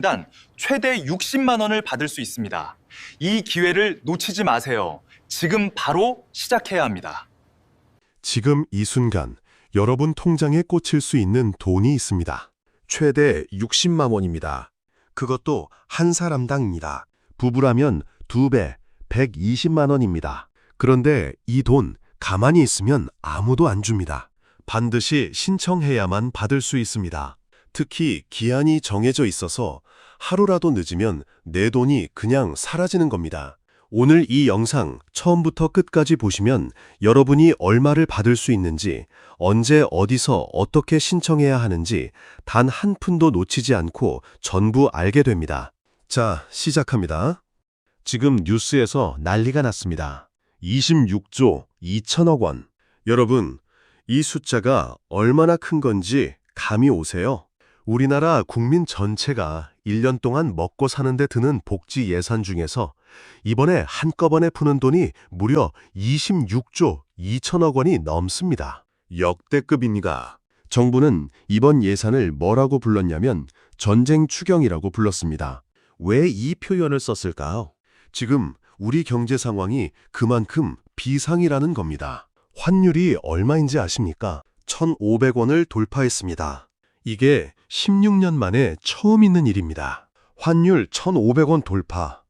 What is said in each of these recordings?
단 최대 60만 원을 받을 수 있습니다. 이 기회를 놓치지 마세요. 지금 바로 시작해야 합니다. 지금 이 순간 여러분 통장에 꽂힐 수 있는 돈이 있습니다. 최대 60만 원입니다. 그것도 한 사람당입니다. 부부라면 2배, 120만 원입니다. 그런데 이 돈 가만히 있으면 아무도 안 줍니다. 반드시 신청해야만 받을 수 있습니다. 특히 기한이 정해져 있어서 하루라도 늦으면 내 돈이 그냥 사라지는 겁니다. 오늘 이 영상 처음부터 끝까지 보시면 여러분이 얼마를 받을 수 있는지, 언제 어디서 어떻게 신청해야 하는지 단 한 푼도 놓치지 않고 전부 알게 됩니다. 자, 시작합니다. 지금 뉴스에서 난리가 났습니다. 26조 2천억 원. 여러분, 이 숫자가 얼마나 큰 건지 감이 오세요? 우리나라 국민 전체가 1년 동안 먹고 사는데 드는 복지 예산 중에서 이번에 한꺼번에 푸는 돈이 무려 26조 2천억 원이 넘습니다. 역대급입니다. 정부는 이번 예산을 뭐라고 불렀냐면 전쟁 추경이라고 불렀습니다. 왜 이 표현을 썼을까요? 지금 우리 경제 상황이 그만큼 비상이라는 겁니다. 환율이 얼마인지 아십니까? 1,500원을 돌파했습니다. 이게 16년 만에 처음 있는 일입니다. 환율 1,500원 돌파.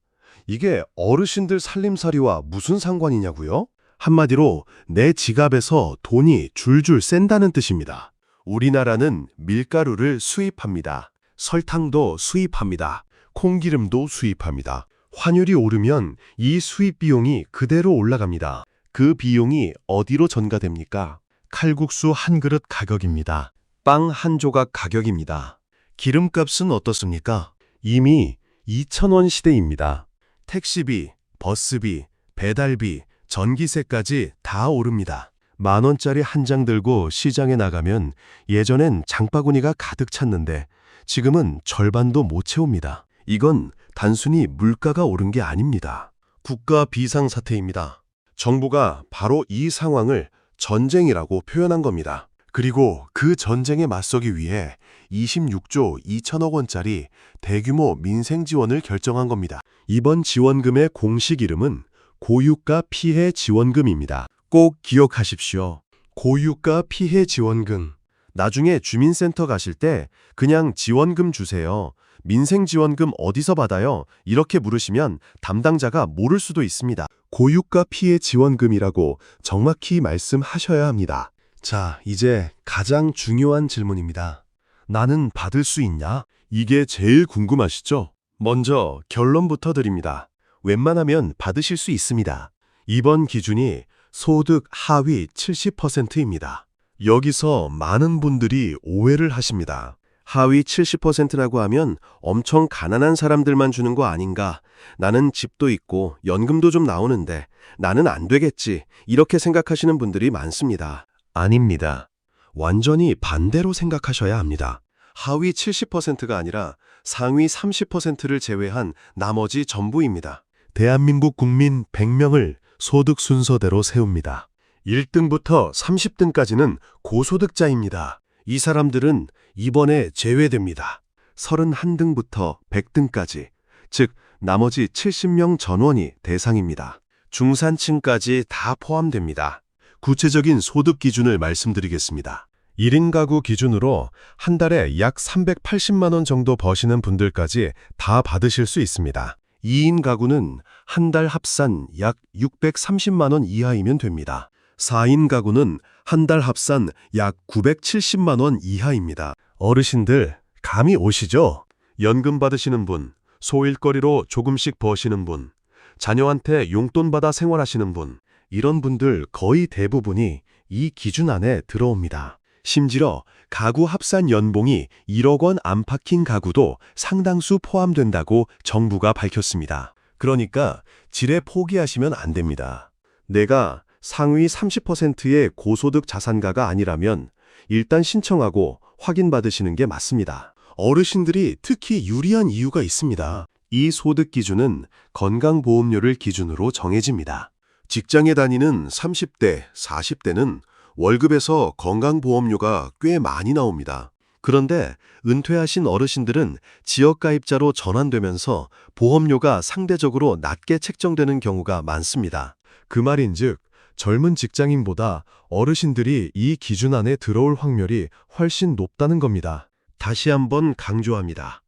이게 어르신들 살림살이와 무슨 상관이냐고요? 한마디로 내 지갑에서 돈이 줄줄 샌다는 뜻입니다. 우리나라는 밀가루를 수입합니다. 설탕도 수입합니다. 콩기름도 수입합니다. 환율이 오르면 이 수입 비용이 그대로 올라갑니다. 그 비용이 어디로 전가됩니까? 칼국수 한 그릇 가격입니다. 빵 한 조각 가격입니다. 기름값은 어떻습니까? 이미 2,000원 시대입니다. 택시비, 버스비, 배달비, 전기세까지 다 오릅니다. 10,000원짜리 한 장 들고 시장에 나가면 예전엔 장바구니가 가득 찼는데 지금은 절반도 못 채웁니다. 이건 단순히 물가가 오른 게 아닙니다. 국가 비상사태입니다. 정부가 바로 이 상황을 전쟁이라고 표현한 겁니다. 그리고 그 전쟁에 맞서기 위해 26조 2천억 원짜리 대규모 민생 지원을 결정한 겁니다. 이번 지원금의 공식 이름은 고유가 피해 지원금입니다. 꼭 기억하십시오. 고유가 피해 지원금. 나중에 주민센터 가실 때 그냥 지원금 주세요. 민생 지원금 어디서 받아요? 이렇게 물으시면 담당자가 모를 수도 있습니다. 고유가 피해 지원금이라고 정확히 말씀하셔야 합니다. 자, 이제 가장 중요한 질문입니다. 나는 받을 수 있냐? 이게 제일 궁금하시죠? 먼저 결론부터 드립니다. 웬만하면 받으실 수 있습니다. 이번 기준이 소득 하위 70%입니다. 여기서 많은 분들이 오해를 하십니다. 하위 70%라고 하면 엄청 가난한 사람들만 주는 거 아닌가? 나는 집도 있고 연금도 좀 나오는데 나는 안 되겠지. 이렇게 생각하시는 분들이 많습니다. 아닙니다. 완전히 반대로 생각하셔야 합니다. 하위 70%가 아니라 상위 30%를 제외한 나머지 전부입니다. 대한민국 국민 100명을 소득 순서대로 세웁니다. 1등부터 30등까지는 고소득자입니다. 이 사람들은 이번에 제외됩니다. 31등부터 100등까지, 즉 나머지 70명 전원이 대상입니다. 중산층까지 다 포함됩니다. 구체적인 소득 기준을 말씀드리겠습니다. 1인 가구 기준으로 한 달에 약 380만 원 정도 버시는 분들까지 다 받으실 수 있습니다. 2인 가구는 한 달 합산 약 630만 원 이하이면 됩니다. 4인 가구는 한 달 합산 약 970만 원 이하입니다. 어르신들, 감이 오시죠? 연금 받으시는 분, 소일거리로 조금씩 버시는 분, 자녀한테 용돈 받아 생활하시는 분, 이런 분들 거의 대부분이 이 기준 안에 들어옵니다. 심지어 가구 합산 연봉이 1억 원 안팎인 가구도 상당수 포함된다고 정부가 밝혔습니다. 그러니까 지레 포기하시면 안 됩니다. 내가 상위 30%의 고소득 자산가가 아니라면 일단 신청하고 확인받으시는 게 맞습니다. 어르신들이 특히 유리한 이유가 있습니다. 이 소득 기준은 건강보험료를 기준으로 정해집니다. 직장에 다니는 30대, 40대는 월급에서 건강보험료가 꽤 많이 나옵니다. 그런데 은퇴하신 어르신들은 지역가입자로 전환되면서 보험료가 상대적으로 낮게 책정되는 경우가 많습니다. 그 말인즉 젊은 직장인보다 어르신들이 이 기준 안에 들어올 확률이 훨씬 높다는 겁니다. 다시 한번 강조합니다.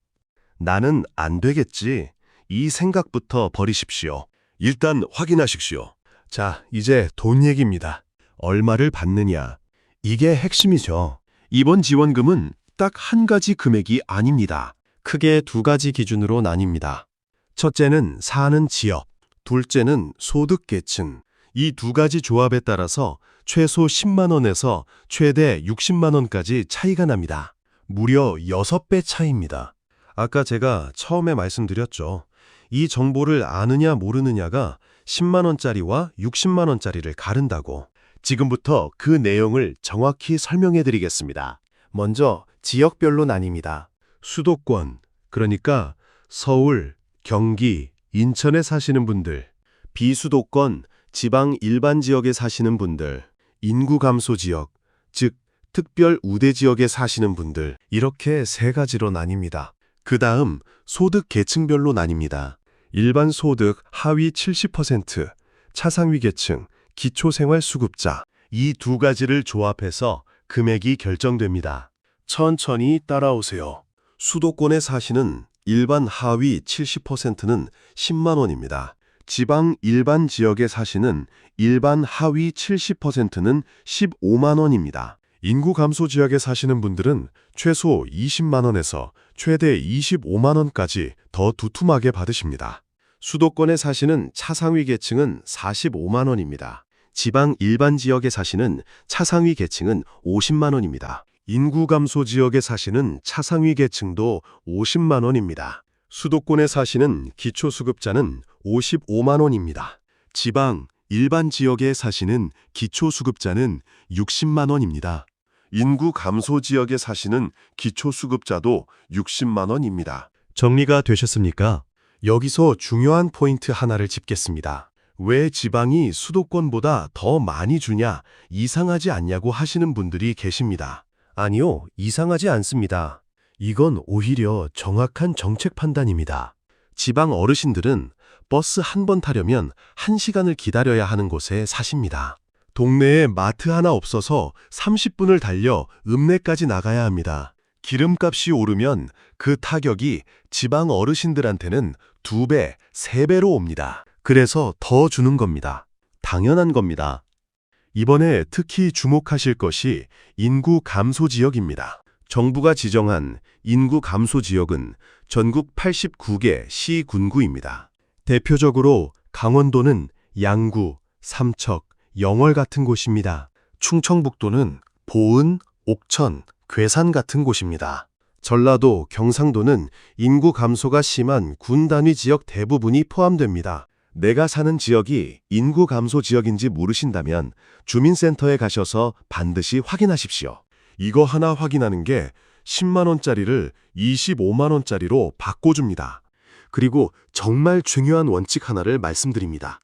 나는 안 되겠지. 이 생각부터 버리십시오. 일단 확인하십시오. 자, 이제 돈 얘기입니다. 얼마를 받느냐. 이게 핵심이죠. 이번 지원금은 딱 한 가지 금액이 아닙니다. 크게 두 가지 기준으로 나뉩니다. 첫째는 사는 지역, 둘째는 소득 계층. 이 두 가지 조합에 따라서 최소 10만 원에서 최대 60만 원까지 차이가 납니다. 무려 6배 차이입니다. 아까 제가 처음에 말씀드렸죠. 이 정보를 아느냐 모르느냐가 10만 원짜리와 60만 원짜리를 가른다고. 지금부터 그 내용을 정확히 설명해 드리겠습니다. 먼저 지역별로 나뉩니다. 수도권, 그러니까 서울, 경기, 인천에 사시는 분들, 비수도권, 지방 일반 지역에 사시는 분들, 인구 감소 지역, 즉 특별 우대 지역에 사시는 분들, 이렇게 세 가지로 나뉩니다. 그 다음 소득 계층별로 나뉩니다. 일반 소득 하위 70%, 차상위 계층, 기초생활수급자, 이 두 가지를 조합해서 금액이 결정됩니다. 천천히 따라오세요. 수도권에 사시는 일반 하위 70%는 10만 원입니다. 지방 일반 지역에 사시는 일반 하위 70%는 15만 원입니다. 인구 감소 지역에 사시는 분들은 최소 20만 원에서 최대 25만 원까지 더 두툼하게 받으십니다. 수도권에 사시는 차상위 계층은 45만 원입니다. 지방 일반 지역에 사시는 차상위 계층은 50만 원입니다. 인구 감소 지역에 사시는 차상위 계층도 50만 원입니다. 수도권에 사시는 기초수급자는 55만 원입니다. 지방 일반 지역에 사시는 기초수급자는 60만 원입니다. 인구 감소 지역에 사시는 기초수급자도 60만 원입니다. 정리가 되셨습니까? 여기서 중요한 포인트 하나를 짚겠습니다. 왜 지방이 수도권보다 더 많이 주냐, 이상하지 않냐고 하시는 분들이 계십니다. 아니요, 이상하지 않습니다. 이건 오히려 정확한 정책 판단입니다. 지방 어르신들은 버스 한 번 타려면 1시간을 기다려야 하는 곳에 사십니다. 동네에 마트 하나 없어서 30분을 달려 읍내까지 나가야 합니다. 기름값이 오르면 그 타격이 지방 어르신들한테는 2배, 3배로 옵니다. 그래서 더 주는 겁니다. 당연한 겁니다. 이번에 특히 주목하실 것이 인구 감소 지역입니다. 정부가 지정한 인구 감소 지역은 전국 89개 시, 군구입니다. 대표적으로 강원도는 양구, 삼척, 영월 같은 곳입니다. 충청북도는 보은, 옥천, 괴산 같은 곳입니다. 전라도, 경상도는 인구 감소가 심한 군 단위 지역 대부분이 포함됩니다. 내가 사는 지역이 인구 감소 지역인지 모르신다면 주민센터에 가셔서 반드시 확인하십시오. 이거 하나 확인하는 게 10만 원짜리를 25만 원짜리로 바꿔줍니다. 그리고 정말 중요한 원칙 하나를 말씀드립니다.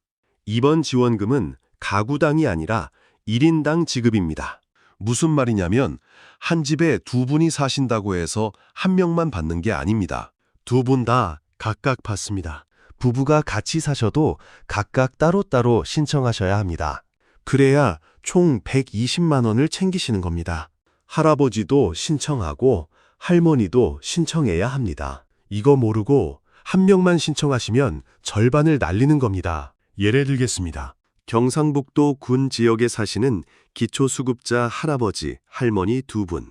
이번 지원금은 가구당이 아니라 1인당 지급입니다. 무슨 말이냐면 한 집에 2분이 사신다고 해서 한 명만 받는 게 아닙니다. 2분 다 각각 받습니다. 부부가 같이 사셔도 각각 따로따로 신청하셔야 합니다. 그래야 총 120만 원을 챙기시는 겁니다. 할아버지도 신청하고 할머니도 신청해야 합니다. 이거 모르고 한 명만 신청하시면 절반을 날리는 겁니다. 예를 들겠습니다. 경상북도 군 지역에 사시는 기초수급자 할아버지, 할머니 2분.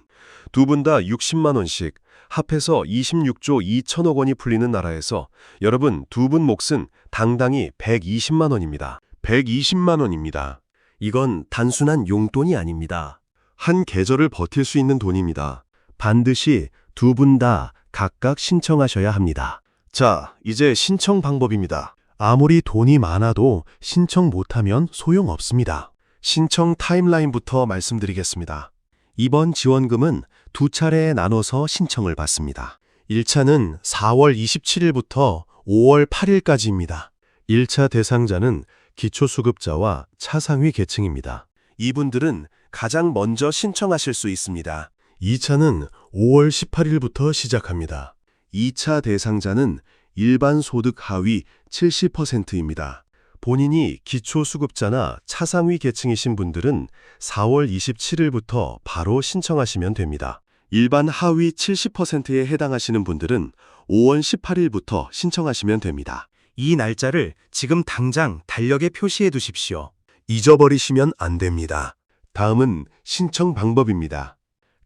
2분 다 60만 원씩 합해서 26조 2천억 원이 풀리는 나라에서 여러분 2분 몫은 당당히 120만 원입니다. 120만 원입니다. 이건 단순한 용돈이 아닙니다. 한 계절을 버틸 수 있는 돈입니다. 반드시 2분 다 각각 신청하셔야 합니다. 자, 이제 신청 방법입니다. 아무리 돈이 많아도 신청 못하면 소용없습니다. 신청 타임라인부터 말씀드리겠습니다. 이번 지원금은 2차례에 나눠서 신청을 받습니다. 1차는 4월 27일부터 5월 8일까지입니다. 1차 대상자는 기초수급자와 차상위 계층입니다. 이분들은 가장 먼저 신청하실 수 있습니다. 2차는 5월 18일부터 시작합니다. 2차 대상자는 일반 소득 하위 70%입니다. 본인이 기초수급자나 차상위 계층이신 분들은 4월 27일부터 바로 신청하시면 됩니다. 일반 하위 70%에 해당하시는 분들은 5월 18일부터 신청하시면 됩니다. 이 날짜를 지금 당장 달력에 표시해 두십시오. 잊어버리시면 안 됩니다. 다음은 신청 방법입니다.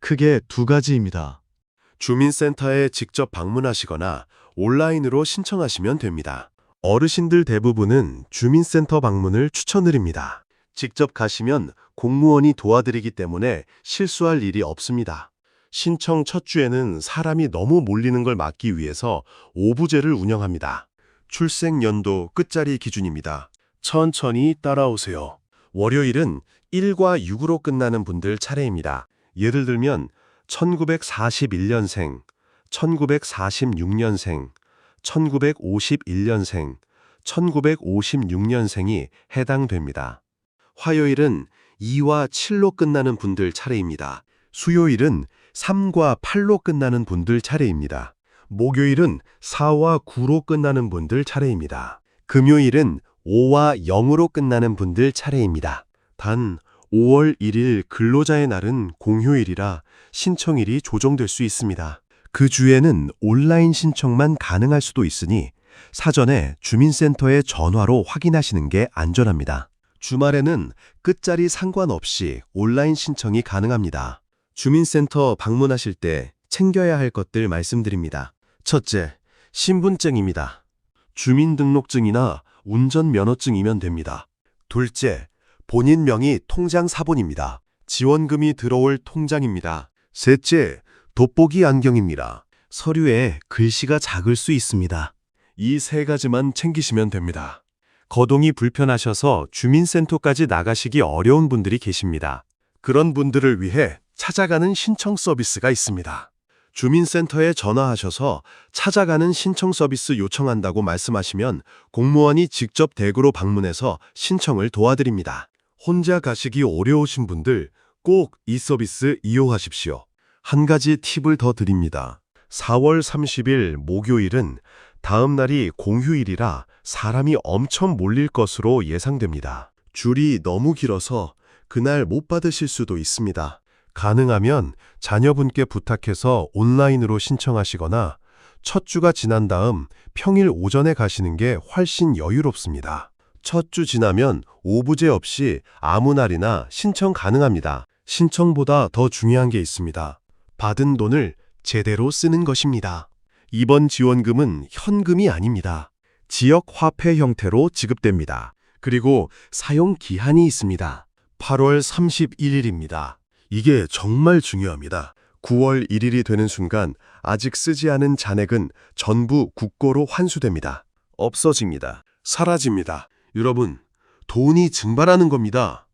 크게 두 가지입니다. 주민센터에 직접 방문하시거나 온라인으로 신청하시면 됩니다. 어르신들 대부분은 주민센터 방문을 추천드립니다. 직접 가시면 공무원이 도와드리기 때문에 실수할 일이 없습니다. 신청 첫 주에는 사람이 너무 몰리는 걸 막기 위해서 오부제를 운영합니다. 출생연도 끝자리 기준입니다. 천천히 따라오세요. 월요일은 1과 6으로 끝나는 분들 차례입니다. 예를 들면 1941년생, 1946년생, 1951년생, 1956년생이 해당됩니다. 화요일은 2와 7로 끝나는 분들 차례입니다. 수요일은 3과 8로 끝나는 분들 차례입니다. 목요일은 4와 9로 끝나는 분들 차례입니다. 금요일은 5와 0으로 끝나는 분들 차례입니다. 단 5월 1일 근로자의 날은 공휴일이라 신청일이 조정될 수 있습니다. 그 주에는 온라인 신청만 가능할 수도 있으니 사전에 주민센터에 전화로 확인하시는 게 안전합니다. 주말에는 끝자리 상관없이 온라인 신청이 가능합니다. 주민센터 방문하실 때 챙겨야 할 것들 말씀드립니다. 첫째, 신분증입니다. 주민등록증이나 운전면허증이면 됩니다. 둘째, 본인 명의 통장 사본입니다. 지원금이 들어올 통장입니다. 셋째, 돋보기 안경입니다. 서류에 글씨가 작을 수 있습니다. 이 세 가지만 챙기시면 됩니다. 거동이 불편하셔서 주민센터까지 나가시기 어려운 분들이 계십니다. 그런 분들을 위해 찾아가는 신청 서비스가 있습니다. 주민센터에 전화하셔서 찾아가는 신청 서비스 요청한다고 말씀하시면 공무원이 직접 댁으로 방문해서 신청을 도와드립니다. 혼자 가시기 어려우신 분들 꼭 이 서비스 이용하십시오. 한 가지 팁을 더 드립니다. 4월 30일 목요일은 다음 날이 공휴일이라 사람이 엄청 몰릴 것으로 예상됩니다. 줄이 너무 길어서 그날 못 받으실 수도 있습니다. 가능하면 자녀분께 부탁해서 온라인으로 신청하시거나 첫 주가 지난 다음 평일 오전에 가시는 게 훨씬 여유롭습니다. 첫 주 지나면 오부제 없이 아무 날이나 신청 가능합니다. 신청보다 더 중요한 게 있습니다. 받은 돈을 제대로 쓰는 것입니다. 이번 지원금은 현금이 아닙니다. 지역 화폐 형태로 지급됩니다. 그리고 사용 기한이 있습니다. 8월 31일입니다. 이게 정말 중요합니다. 9월 1일이 되는 순간 아직 쓰지 않은 잔액은 전부 국고로 환수됩니다. 없어집니다. 사라집니다. 여러분, 돈이 증발하는 겁니다.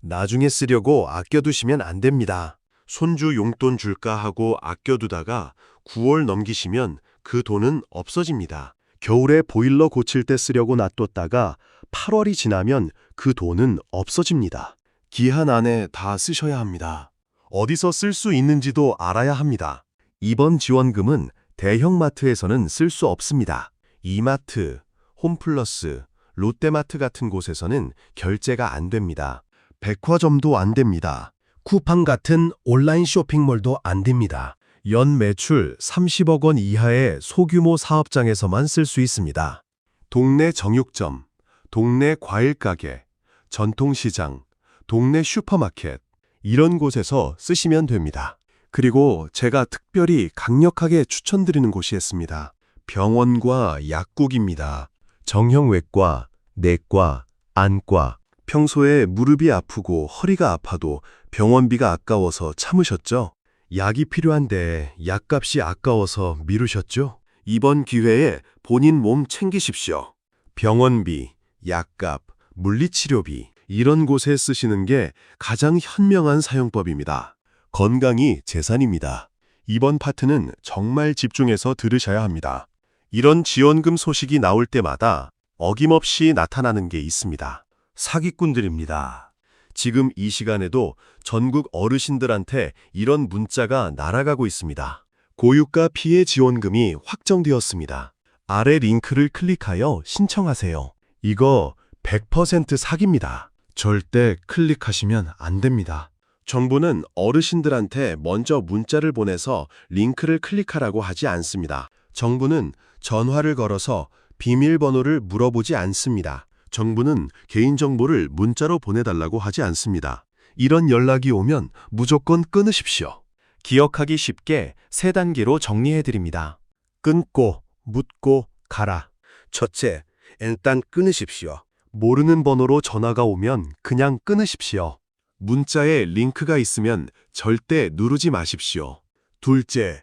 나중에 쓰려고 아껴두시면 안 됩니다. 손주 용돈 줄까 하고 아껴두다가 9월 넘기시면 그 돈은 없어집니다. 겨울에 보일러 고칠 때 쓰려고 놔뒀다가 8월이 지나면 그 돈은 없어집니다. 기한 안에 다 쓰셔야 합니다. 어디서 쓸 수 있는지도 알아야 합니다. 이번 지원금은 대형마트에서는 쓸 수 없습니다. 이마트, 홈플러스, 롯데마트 같은 곳에서는 결제가 안 됩니다. 백화점도 안 됩니다. 쿠팡 같은 온라인 쇼핑몰도 안 됩니다. 연 매출 30억 원 이하의 소규모 사업장에서만 쓸 수 있습니다. 동네 정육점, 동네 과일가게, 전통시장, 동네 슈퍼마켓 이런 곳에서 쓰시면 됩니다. 그리고 제가 특별히 강력하게 추천드리는 곳이 있습니다. 병원과 약국입니다. 정형외과, 내과, 안과. 평소에 무릎이 아프고 허리가 아파도 병원비가 아까워서 참으셨죠? 약이 필요한데 약값이 아까워서 미루셨죠? 이번 기회에 본인 몸 챙기십시오. 병원비, 약값, 물리치료비 이런 곳에 쓰시는 게 가장 현명한 사용법입니다. 건강이 재산입니다. 이번 파트는 정말 집중해서 들으셔야 합니다. 이런 지원금 소식이 나올 때마다 어김없이 나타나는 게 있습니다. 사기꾼들입니다. 지금 이 시간에도 전국 어르신들한테 이런 문자가 날아가고 있습니다. 고유가 피해 지원금이 확정되었습니다. 아래 링크를 클릭하여 신청하세요. 이거 100% 사기입니다. 절대 클릭하시면 안 됩니다. 정부는 어르신들한테 먼저 문자를 보내서 링크를 클릭하라고 하지 않습니다. 정부는 전화를 걸어서 비밀번호를 물어보지 않습니다. 정부는 개인정보를 문자로 보내달라고 하지 않습니다. 이런 연락이 오면 무조건 끊으십시오. 기억하기 쉽게 3단계로 정리해드립니다. 끊고, 묻고, 가라. 첫째, 일단 끊으십시오. 모르는 번호로 전화가 오면 그냥 끊으십시오. 문자에 링크가 있으면 절대 누르지 마십시오. 둘째,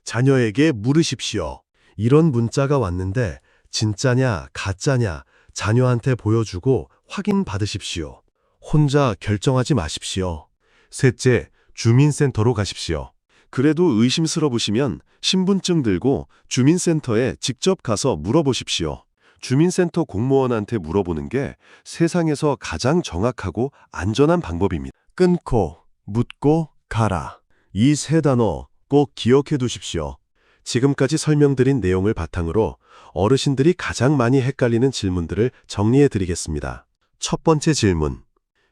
자녀에게 물으십시오. 이런 문자가 왔는데 진짜냐 가짜냐 자녀한테 보여주고 확인받으십시오. 혼자 결정하지 마십시오. 셋째, 주민센터로 가십시오. 그래도 의심스러우시면 신분증 들고 주민센터에 직접 가서 물어보십시오. 주민센터 공무원한테 물어보는 게 세상에서 가장 정확하고 안전한 방법입니다. 끊고, 묻고, 가라. 이 3단어 꼭 기억해 두십시오. 지금까지 설명드린 내용을 바탕으로 어르신들이 가장 많이 헷갈리는 질문들을 정리해 드리겠습니다. 첫 번째 질문.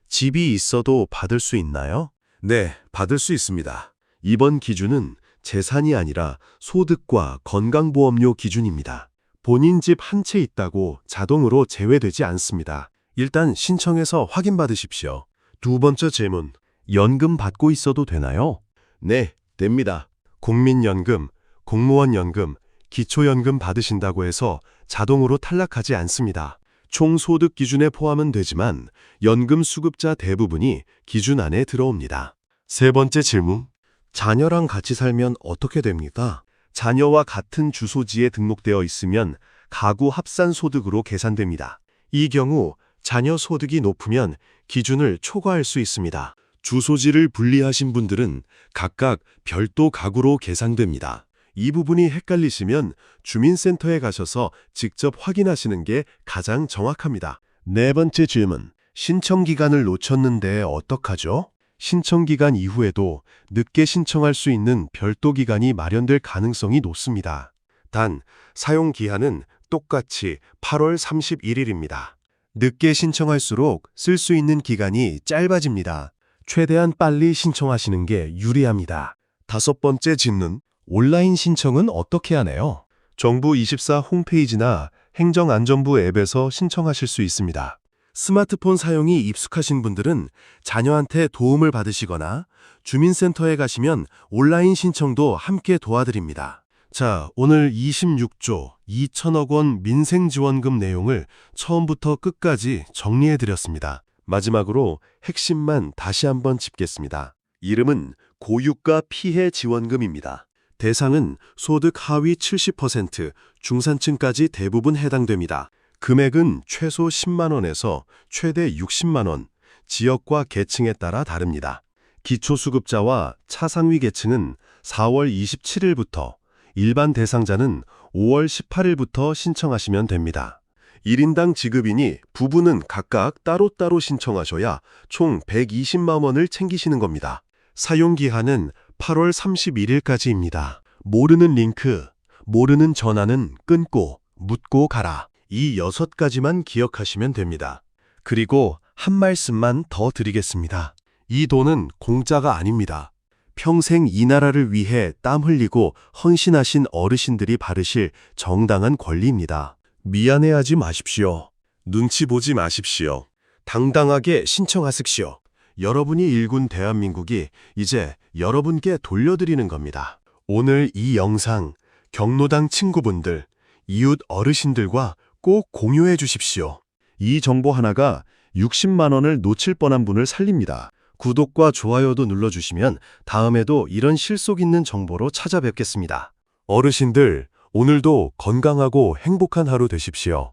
집이 있어도 받을 수 있나요? 네, 받을 수 있습니다. 이번 기준은 재산이 아니라 소득과 건강보험료 기준입니다. 본인 집 한 채 있다고 자동으로 제외되지 않습니다. 일단 신청해서 확인받으십시오. 두 번째 질문. 연금 받고 있어도 되나요? 네, 됩니다. 국민연금, 공무원연금, 기초연금 받으신다고 해서 자동으로 탈락하지 않습니다. 총소득 기준에 포함은 되지만 연금 수급자 대부분이 기준 안에 들어옵니다. 세 번째 질문. 자녀랑 같이 살면 어떻게 됩니까? 자녀와 같은 주소지에 등록되어 있으면 가구 합산 소득으로 계산됩니다. 이 경우 자녀 소득이 높으면 기준을 초과할 수 있습니다. 주소지를 분리하신 분들은 각각 별도 가구로 계산됩니다. 이 부분이 헷갈리시면 주민센터에 가셔서 직접 확인하시는 게 가장 정확합니다. 네 번째 질문. 신청 기간을 놓쳤는데 어떡하죠? 신청 기간 이후에도 늦게 신청할 수 있는 별도 기간이 마련될 가능성이 높습니다. 단, 사용 기한은 똑같이 8월 31일입니다. 늦게 신청할수록 쓸 수 있는 기간이 짧아집니다. 최대한 빨리 신청하시는 게 유리합니다. 다섯 번째 질문. 온라인 신청은 어떻게 하나요? 정부 24 홈페이지나 행정안전부 앱에서 신청하실 수 있습니다. 스마트폰 사용이 익숙하신 분들은 자녀한테 도움을 받으시거나 주민센터에 가시면 온라인 신청도 함께 도와드립니다. 자, 오늘 26조 2천억 원 민생지원금 내용을 처음부터 끝까지 정리해드렸습니다. 마지막으로 핵심만 다시 한번 짚겠습니다. 이름은 고유가 피해 지원금입니다. 대상은 소득 하위 70%, 중산층까지 대부분 해당됩니다. 금액은 최소 10만 원에서 최대 60만 원, 지역과 계층에 따라 다릅니다. 기초수급자와 차상위 계층은 4월 27일부터, 일반 대상자는 5월 18일부터 신청하시면 됩니다. 1인당 지급이니 부부는 각각 따로따로 신청하셔야 총 120만 원을 챙기시는 겁니다. 사용기한은 8월 31일까지입니다. 모르는 링크, 모르는 전화는 끊고 묻고 가라. 이 6가지만 기억하시면 됩니다. 그리고 한 말씀만 더 드리겠습니다. 이 돈은 공짜가 아닙니다. 평생 이 나라를 위해 땀 흘리고 헌신하신 어르신들이 바르실 정당한 권리입니다. 미안해하지 마십시오. 눈치 보지 마십시오. 당당하게 신청하십시오. 여러분이 일군 대한민국이 이제 여러분께 돌려드리는 겁니다. 오늘 이 영상 경로당 친구분들, 이웃 어르신들과 꼭 공유해 주십시오. 이 정보 하나가 60만 원을 놓칠 뻔한 분을 살립니다. 구독과 좋아요도 눌러주시면 다음에도 이런 실속 있는 정보로 찾아뵙겠습니다. 어르신들, 오늘도 건강하고 행복한 하루 되십시오.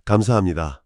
감사합니다.